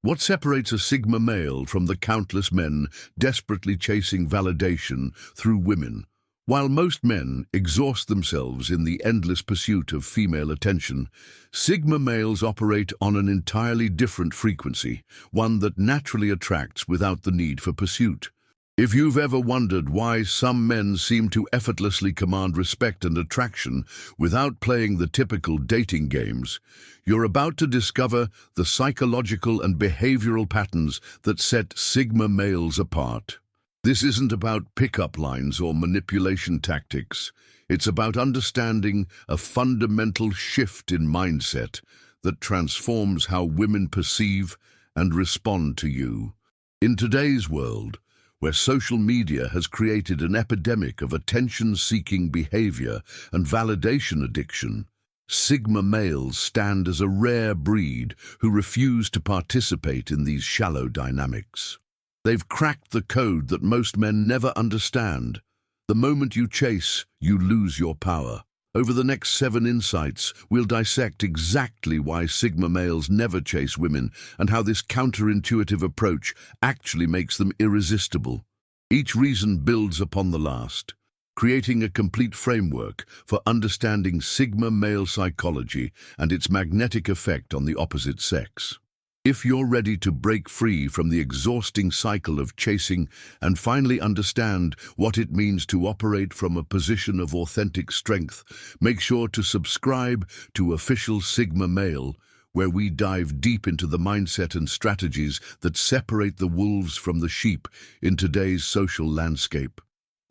What separates a Sigma male from the countless men desperately chasing validation through women? While most men exhaust themselves in the endless pursuit of female attention, Sigma males operate on an entirely different frequency, one that naturally attracts without the need for pursuit. If you've ever wondered why some men seem to effortlessly command respect and attraction without playing the typical dating games, you're about to discover the psychological and behavioral patterns that set Sigma males apart. This isn't about pickup lines or manipulation tactics. It's about understanding a fundamental shift in mindset that transforms how women perceive and respond to you. In today's world, where social media has created an epidemic of attention-seeking behavior and validation addiction, Sigma males stand as a rare breed who refuse to participate in these shallow dynamics. They've cracked the code that most men never understand. The moment you chase, you lose your power. Over the next 7 insights, we'll dissect exactly why Sigma males never chase women and how this counterintuitive approach actually makes them irresistible. Each reason builds upon the last, creating a complete framework for understanding Sigma male psychology and its magnetic effect on the opposite sex. If you're ready to break free from the exhausting cycle of chasing and finally understand what it means to operate from a position of authentic strength, make sure to subscribe to Official Sigma Male, where we dive deep into the mindset and strategies that separate the wolves from the sheep in today's social landscape.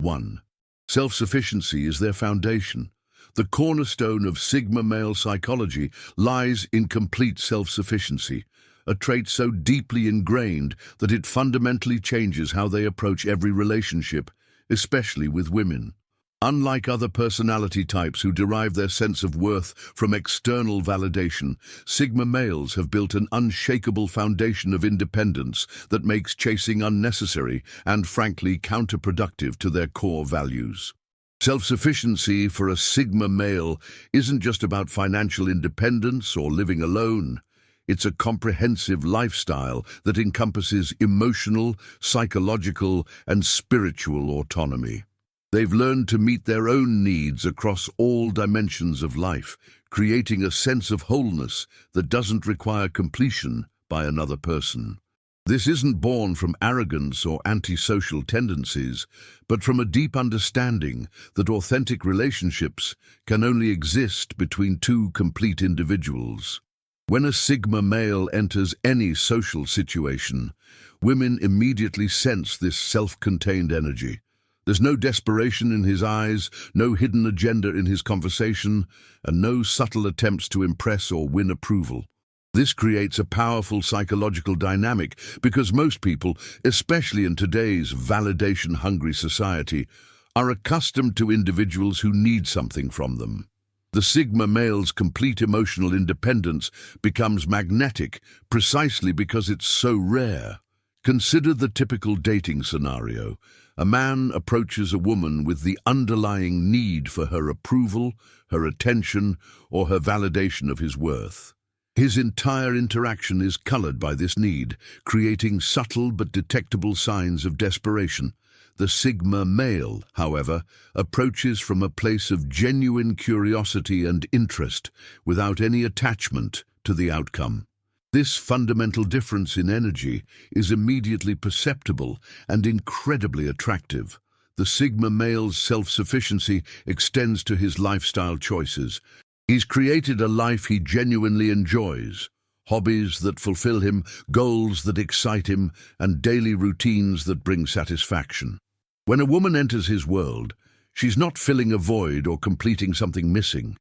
1. Self-sufficiency is their foundation. The cornerstone of Sigma male psychology lies in complete self-sufficiency, a trait so deeply ingrained that it fundamentally changes how they approach every relationship, especially with women. Unlike other personality types who derive their sense of worth from external validation, Sigma males have built an unshakable foundation of independence that makes chasing unnecessary and, frankly, counterproductive to their core values. Self-sufficiency for a Sigma male isn't just about financial independence or living alone. It's a comprehensive lifestyle that encompasses emotional, psychological, and spiritual autonomy. They've learned to meet their own needs across all dimensions of life, creating a sense of wholeness that doesn't require completion by another person. This isn't born from arrogance or antisocial tendencies, but from a deep understanding that authentic relationships can only exist between two complete individuals. When a Sigma male enters any social situation, women immediately sense this self-contained energy. There's no desperation in his eyes, no hidden agenda in his conversation, and no subtle attempts to impress or win approval. This creates a powerful psychological dynamic because most people, especially in today's validation-hungry society, are accustomed to individuals who need something from them. The Sigma male's complete emotional independence becomes magnetic precisely because it's so rare. Consider the typical dating scenario. A man approaches a woman with the underlying need for her approval, her attention, or her validation of his worth. His entire interaction is colored by this need, creating subtle but detectable signs of desperation. The Sigma male, however, approaches from a place of genuine curiosity and interest, without any attachment to the outcome. This fundamental difference in energy is immediately perceptible and incredibly attractive. The Sigma male's self-sufficiency extends to his lifestyle choices. He's created a life he genuinely enjoys, hobbies that fulfill him, goals that excite him, and daily routines that bring satisfaction. When a woman enters his world, she's not filling a void or completing something missing.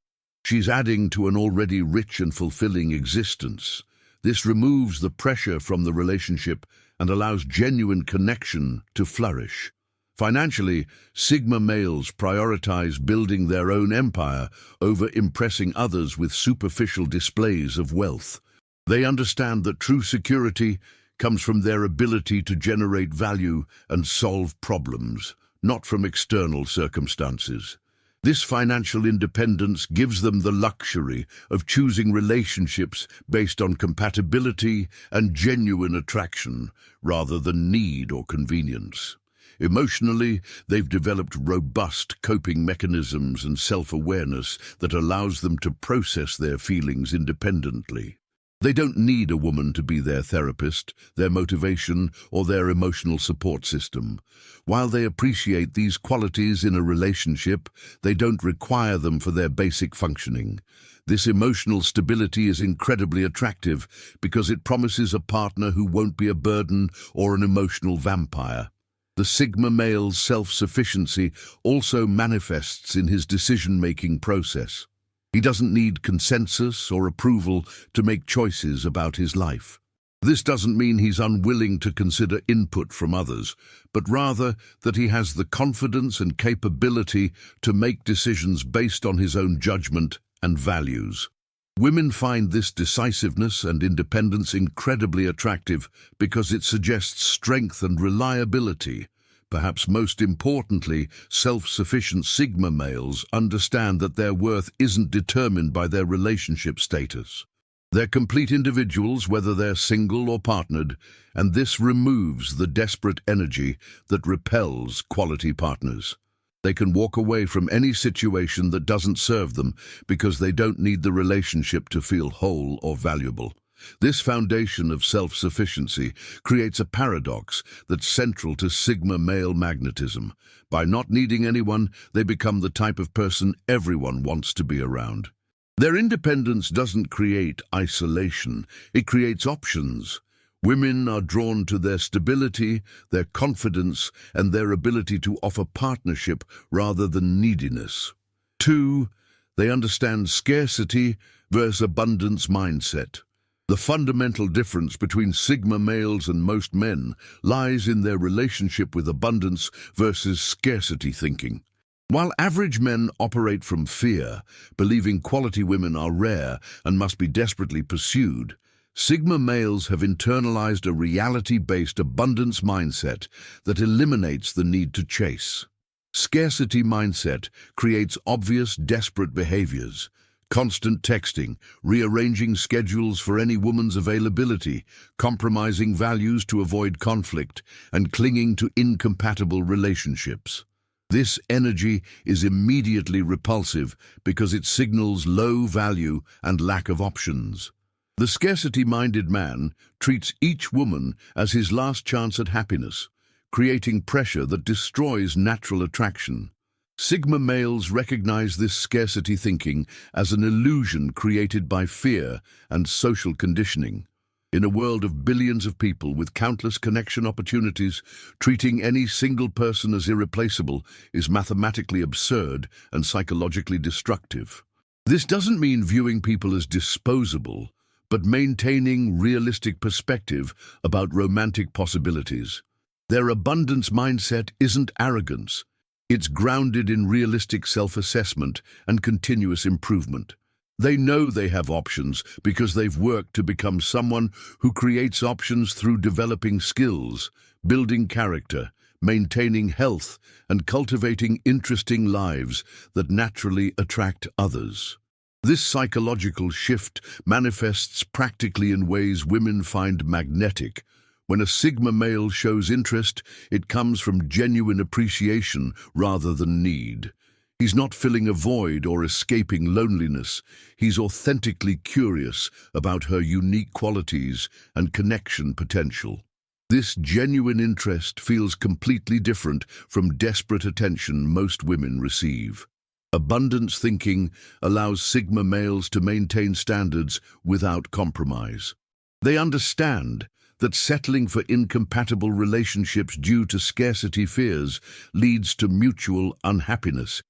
She's adding to an already rich and fulfilling existence. This removes the pressure from the relationship and allows genuine connection to flourish. Financially, Sigma males prioritize building their own empire over impressing others with superficial displays of wealth. They understand that true security comes from their ability to generate value and solve problems, not from external circumstances. This financial independence gives them the luxury of choosing relationships based on compatibility and genuine attraction, rather than need or convenience. Emotionally, they've developed robust coping mechanisms and self-awareness that allows them to process their feelings independently. They don't need a woman to be their therapist, their motivation, or their emotional support system. While they appreciate these qualities in a relationship, they don't require them for their basic functioning. This emotional stability is incredibly attractive because it promises a partner who won't be a burden or an emotional vampire. The Sigma male's self-sufficiency also manifests in his decision-making process. He doesn't need consensus or approval to make choices about his life. This doesn't mean he's unwilling to consider input from others, but rather that he has the confidence and capability to make decisions based on his own judgment and values. Women find this decisiveness and independence incredibly attractive because it suggests strength and reliability. Perhaps most importantly, self-sufficient Sigma males understand that their worth isn't determined by their relationship status. They're complete individuals, whether they're single or partnered, and this removes the desperate energy that repels quality partners. They can walk away from any situation that doesn't serve them because they don't need the relationship to feel whole or valuable. This foundation of self-sufficiency creates a paradox that's central to Sigma male magnetism. By not needing anyone, they become the type of person everyone wants to be around. Their independence doesn't create isolation, it creates options. Women are drawn to their stability, their confidence, and their ability to offer partnership rather than neediness. 2. They understand scarcity versus abundance mindset. The fundamental difference between Sigma males and most men lies in their relationship with abundance versus scarcity thinking. While average men operate from fear, believing quality women are rare and must be desperately pursued, Sigma males have internalized a reality-based abundance mindset that eliminates the need to chase. Scarcity mindset creates obvious, desperate behaviors. Constant texting, rearranging schedules for any woman's availability, compromising values to avoid conflict, and clinging to incompatible relationships. This energy is immediately repulsive because it signals low value and lack of options. The scarcity-minded man treats each woman as his last chance at happiness, creating pressure that destroys natural attraction. Sigma males recognize this scarcity thinking as an illusion created by fear and social conditioning. In a world of billions of people with countless connection opportunities, treating any single person as irreplaceable is mathematically absurd and psychologically destructive. This doesn't mean viewing people as disposable, but maintaining realistic perspective about romantic possibilities. Their abundance mindset isn't arrogance. It's grounded in realistic self-assessment and continuous improvement. They know they have options because they've worked to become someone who creates options through developing skills, building character, maintaining health, and cultivating interesting lives that naturally attract others. This psychological shift manifests practically in ways women find magnetic. When a Sigma male shows interest, it comes from genuine appreciation rather than need. He's not filling a void or escaping loneliness. He's authentically curious about her unique qualities and connection potential. This genuine interest feels completely different from desperate attention most women receive. Abundance thinking allows Sigma males to maintain standards without compromise. They understand that settling for incompatible relationships due to scarcity fears leads to mutual unhappiness.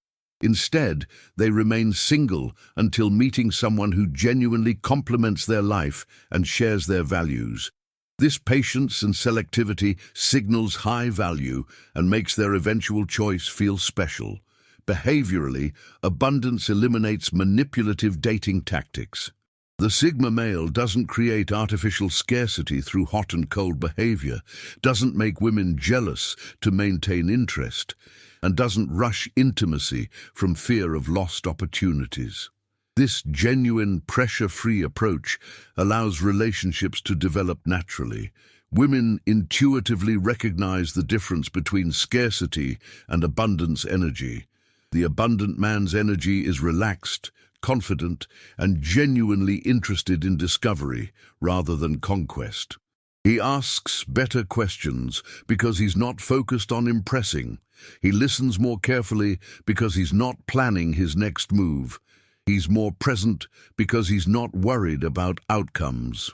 Instead, they remain single until meeting someone who genuinely complements their life and shares their values. This patience and selectivity signals high value and makes their eventual choice feel special. Behaviorally, abundance eliminates manipulative dating tactics. The Sigma male doesn't create artificial scarcity through hot and cold behavior, doesn't make women jealous to maintain interest, and doesn't rush intimacy from fear of lost opportunities. This genuine, pressure-free approach allows relationships to develop naturally. Women intuitively recognize the difference between scarcity and abundance energy. The abundant man's energy is relaxed, confident, and genuinely interested in discovery rather than conquest. He asks better questions because he's not focused on impressing. He listens more carefully because he's not planning his next move. He's more present because he's not worried about outcomes.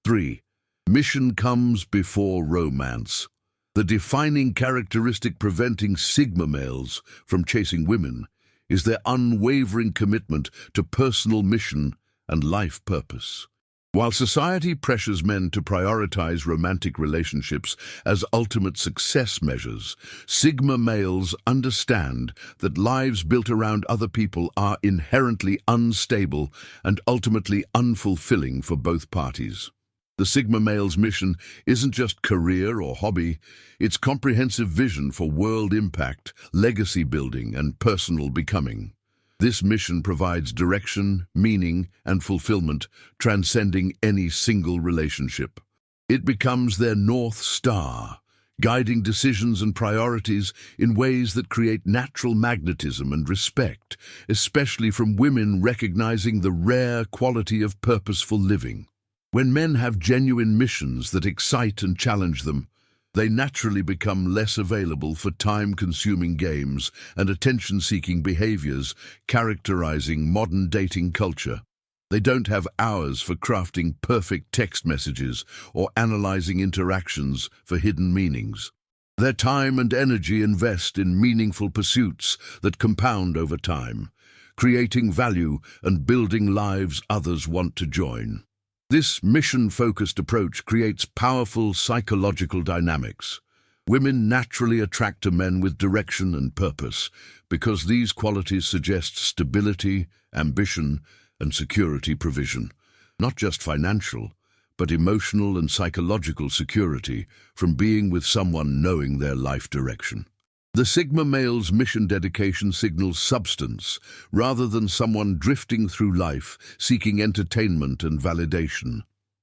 3. Mission comes before romance. The defining characteristic preventing Sigma males from chasing women is their unwavering commitment to personal mission and life purpose. While society pressures men to prioritize romantic relationships as ultimate success measures, Sigma males understand that lives built around other people are inherently unstable and ultimately unfulfilling for both parties. The Sigma male's mission isn't just career or hobby, it's comprehensive vision for world impact, legacy building, and personal becoming. This mission provides direction, meaning, and fulfillment, transcending any single relationship. It becomes their North Star, guiding decisions and priorities in ways that create natural magnetism and respect, especially from women recognizing the rare quality of purposeful living. When men have genuine missions that excite and challenge them, they naturally become less available for time-consuming games and attention-seeking behaviors characterizing modern dating culture. They don't have hours for crafting perfect text messages or analyzing interactions for hidden meanings. Their time and energy invest in meaningful pursuits that compound over time, creating value and building lives others want to join. This mission-focused approach creates powerful psychological dynamics. Women naturally attract to men with direction and purpose because these qualities suggest stability, ambition, and security provision. Not just financial, but emotional and psychological security from being with someone knowing their life direction. The Sigma male's mission dedication signals substance, rather than someone drifting through life seeking entertainment and validation.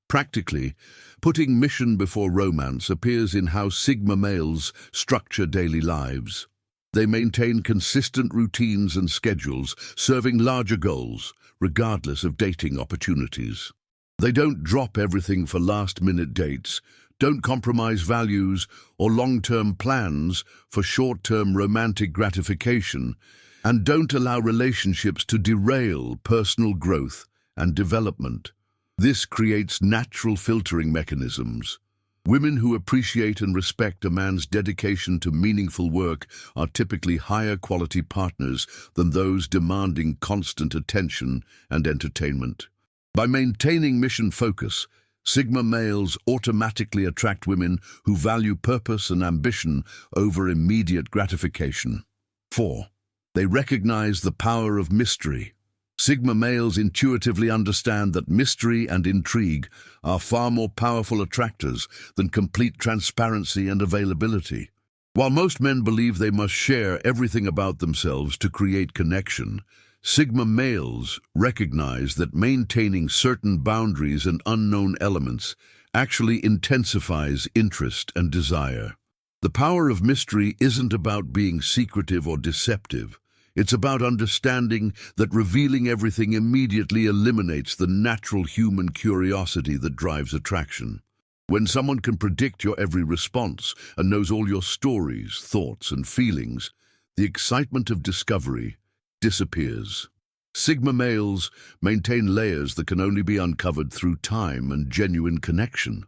Practically, putting mission before romance appears in how Sigma males structure daily lives. They maintain consistent routines and schedules, serving larger goals, regardless of dating opportunities. They don't drop everything for last-minute dates, don't compromise values or long-term plans for short-term romantic gratification, and don't allow relationships to derail personal growth and development. This creates natural filtering mechanisms. Women who appreciate and respect a man's dedication to meaningful work are typically higher quality partners than those demanding constant attention and entertainment. By maintaining mission focus, Sigma males automatically attract women who value purpose and ambition over immediate gratification. 4. They recognize the power of mystery. Sigma males intuitively understand that mystery and intrigue are far more powerful attractors than complete transparency and availability. While most men believe they must share everything about themselves to create connection, Sigma males recognize that maintaining certain boundaries and unknown elements actually intensifies interest and desire. The power of mystery isn't about being secretive or deceptive. It's about understanding that revealing everything immediately eliminates the natural human curiosity that drives attraction. When someone can predict your every response and knows all your stories, thoughts, and feelings, the excitement of discovery disappears. Sigma males maintain layers that can only be uncovered through time and genuine connection.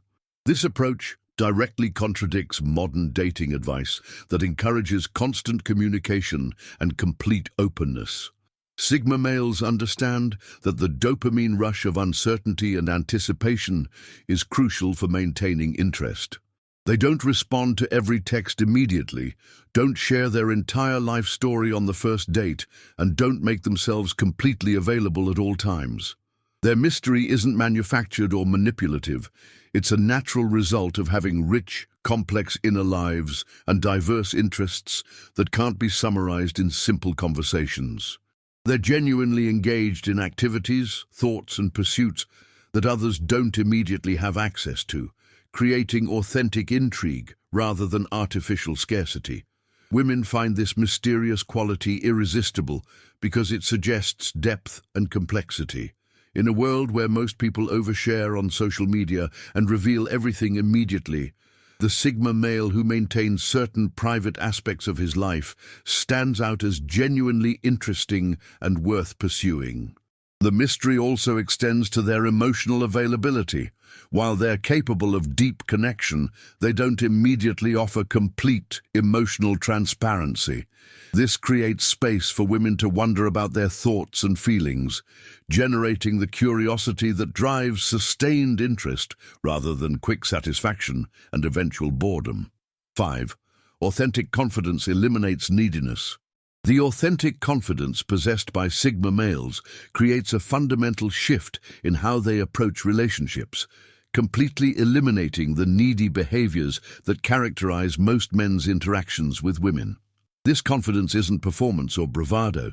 This approach directly contradicts modern dating advice that encourages constant communication and complete openness. Sigma males understand that the dopamine rush of uncertainty and anticipation is crucial for maintaining interest. They don't respond to every text immediately, don't share their entire life story on the first date, and don't make themselves completely available at all times. Their mystery isn't manufactured or manipulative. It's a natural result of having rich, complex inner lives, and diverse interests that can't be summarized in simple conversations. They're genuinely engaged in activities, thoughts, and pursuits that others don't immediately have access to, creating authentic intrigue rather than artificial scarcity. Women find this mysterious quality irresistible because it suggests depth and complexity. In a world where most people overshare on social media and reveal everything immediately, the Sigma male who maintains certain private aspects of his life stands out as genuinely interesting and worth pursuing. The mystery also extends to their emotional availability. While they're capable of deep connection, they don't immediately offer complete emotional transparency. This creates space for women to wonder about their thoughts and feelings, generating the curiosity that drives sustained interest rather than quick satisfaction and eventual boredom. 5. Authentic confidence eliminates neediness. The authentic confidence possessed by Sigma males creates a fundamental shift in how they approach relationships, completely eliminating the needy behaviors that characterize most men's interactions with women. This confidence isn't performance or bravado.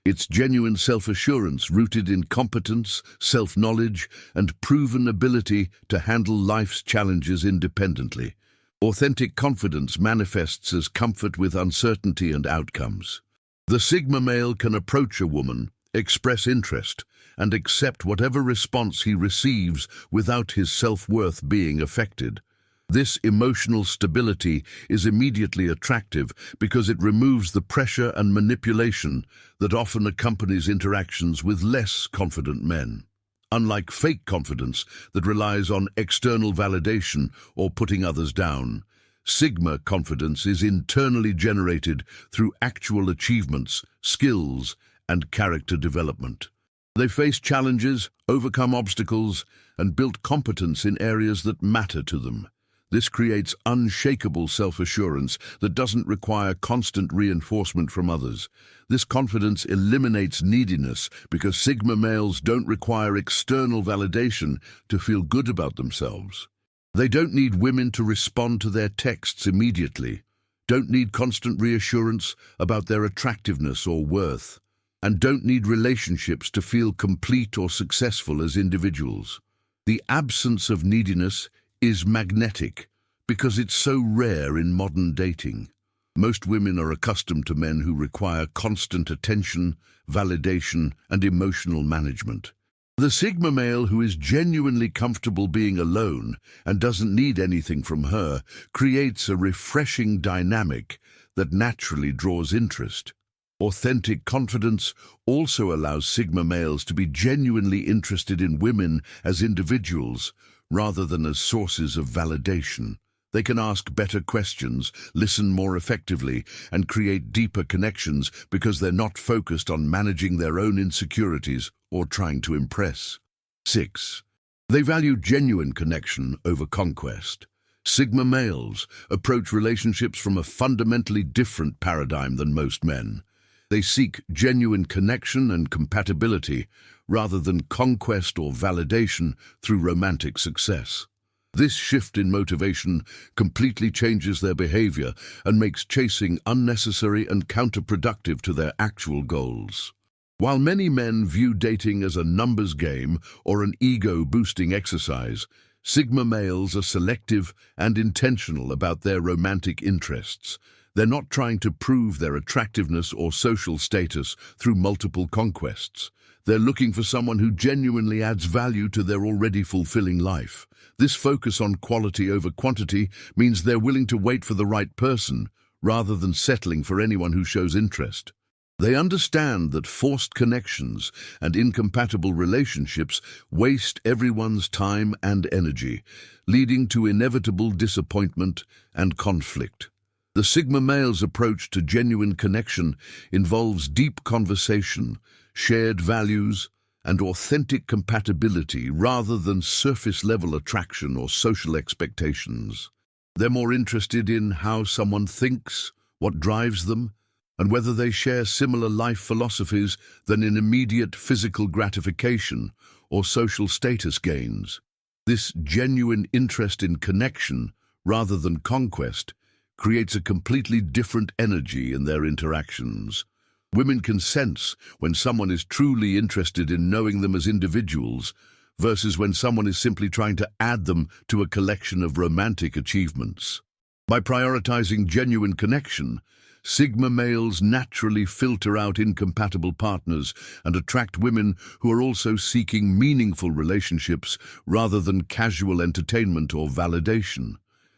It's genuine self-assurance rooted in competence, self-knowledge, and proven ability to handle life's challenges independently. Authentic confidence manifests as comfort with uncertainty and outcomes. The Sigma male can approach a woman, express interest, and accept whatever response he receives without his self-worth being affected. This emotional stability is immediately attractive because it removes the pressure and manipulation that often accompanies interactions with less confident men. Unlike fake confidence that relies on external validation or putting others down, Sigma confidence is internally generated through actual achievements, skills, and character development. They face challenges, overcome obstacles, and build competence in areas that matter to them. This creates unshakable self-assurance that doesn't require constant reinforcement from others. This confidence eliminates neediness because Sigma males don't require external validation to feel good about themselves. They don't need women to respond to their texts immediately, don't need constant reassurance about their attractiveness or worth, and don't need relationships to feel complete or successful as individuals. The absence of neediness is magnetic because it's so rare in modern dating. Most women are accustomed to men who require constant attention, validation, and emotional management. The Sigma male who is genuinely comfortable being alone and doesn't need anything from her creates a refreshing dynamic that naturally draws interest. Authentic confidence also allows Sigma males to be genuinely interested in women as individuals rather than as sources of validation. They can ask better questions, listen more effectively, and create deeper connections because they're not focused on managing their own insecurities or trying to impress. 6. They value genuine connection over conquest. Sigma males approach relationships from a fundamentally different paradigm than most men. They seek genuine connection and compatibility rather than conquest or validation through romantic success. This shift in motivation completely changes their behavior and makes chasing unnecessary and counterproductive to their actual goals. While many men view dating as a numbers game or an ego-boosting exercise, Sigma males are selective and intentional about their romantic interests. They're not trying to prove their attractiveness or social status through multiple conquests. They're looking for someone who genuinely adds value to their already fulfilling life. This focus on quality over quantity means they're willing to wait for the right person rather than settling for anyone who shows interest. They understand that forced connections and incompatible relationships waste everyone's time and energy, leading to inevitable disappointment and conflict. The Sigma male's approach to genuine connection involves deep conversation, shared values, and authentic compatibility rather than surface-level attraction or social expectations. They're more interested in how someone thinks, what drives them, and whether they share similar life philosophies than in immediate physical gratification or social status gains. This genuine interest in connection rather than conquest, creates a completely different energy in their interactions. Women can sense when someone is truly interested in knowing them as individuals versus when someone is simply trying to add them to a collection of romantic achievements. By prioritizing genuine connection, Sigma males naturally filter out incompatible partners and attract women who are also seeking meaningful relationships rather than casual entertainment or validation.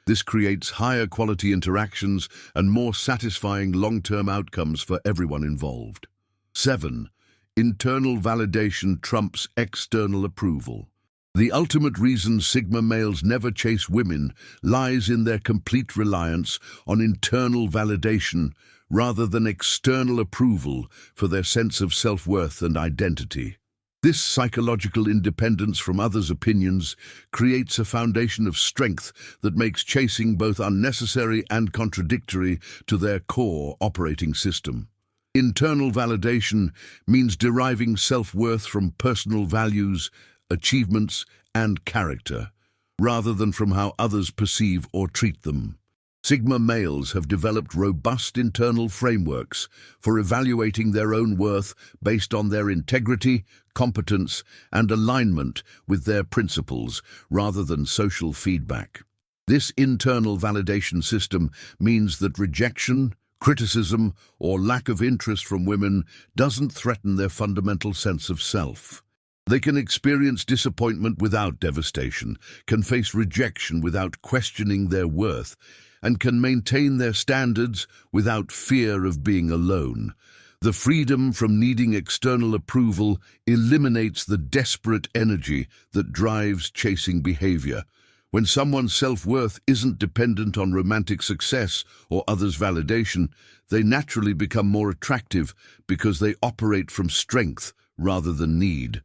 This creates higher quality interactions and more satisfying long-term outcomes for everyone involved. 7. Internal validation trumps external approval. The ultimate reason Sigma males never chase women lies in their complete reliance on internal validation rather than external approval for their sense of self-worth and identity. This psychological independence from others' opinions creates a foundation of strength that makes chasing both unnecessary and contradictory to their core operating system. Internal validation means deriving self-worth from personal values, achievements, and character, rather than from how others perceive or treat them. Sigma males have developed robust internal frameworks for evaluating their own worth based on their integrity, competence, and alignment with their principles, rather than social feedback. This internal validation system means that rejection, criticism, or lack of interest from women doesn't threaten their fundamental sense of self. They can experience disappointment without devastation, can face rejection without questioning their worth, and can maintain their standards without fear of being alone. The freedom from needing external approval eliminates the desperate energy that drives chasing behavior. When someone's self-worth isn't dependent on romantic success or others' validation, they naturally become more attractive because they operate from strength rather than need.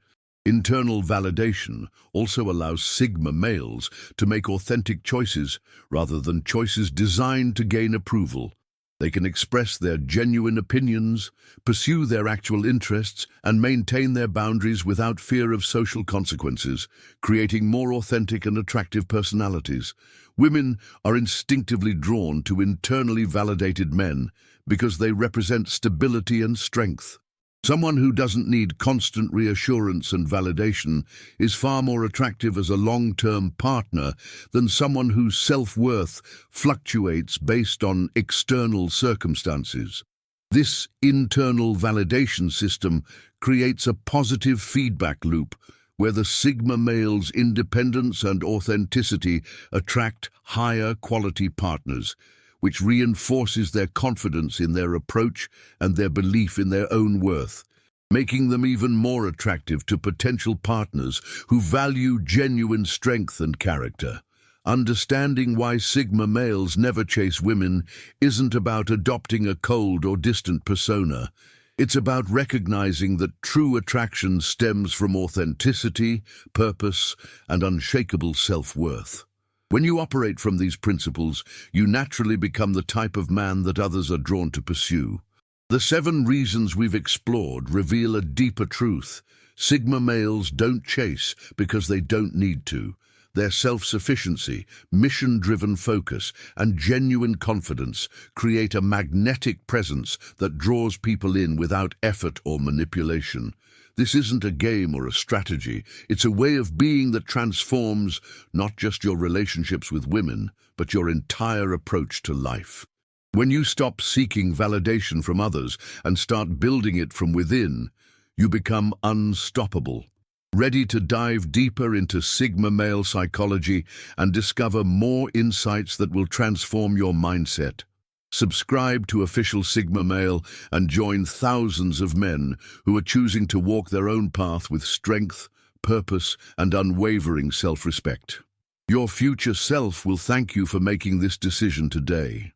Internal validation also allows Sigma males to make authentic choices rather than choices designed to gain approval. They can express their genuine opinions, pursue their actual interests, and maintain their boundaries without fear of social consequences, creating more authentic and attractive personalities. Women are instinctively drawn to internally validated men because they represent stability and strength. Someone who doesn't need constant reassurance and validation is far more attractive as a long-term partner than someone whose self-worth fluctuates based on external circumstances. This internal validation system creates a positive feedback loop where the Sigma male's independence and authenticity attract higher quality partners, which reinforces their confidence in their approach and their belief in their own worth, making them even more attractive to potential partners who value genuine strength and character. Understanding why Sigma males never chase women isn't about adopting a cold or distant persona. It's about recognizing that true attraction stems from authenticity, purpose, and unshakable self-worth. When you operate from these principles, you naturally become the type of man that others are drawn to pursue. The 7 reasons we've explored reveal a deeper truth. Sigma males don't chase because they don't need to. Their self-sufficiency, mission-driven focus, and genuine confidence create a magnetic presence that draws people in without effort or manipulation. This isn't a game or a strategy. It's a way of being that transforms not just your relationships with women, but your entire approach to life. When you stop seeking validation from others and start building it from within, you become unstoppable. Ready to dive deeper into Sigma male psychology and discover more insights that will transform your mindset? Subscribe to Official Sigma Male and join thousands of men who are choosing to walk their own path with strength, purpose, and unwavering self-respect. Your future self will thank you for making this decision today.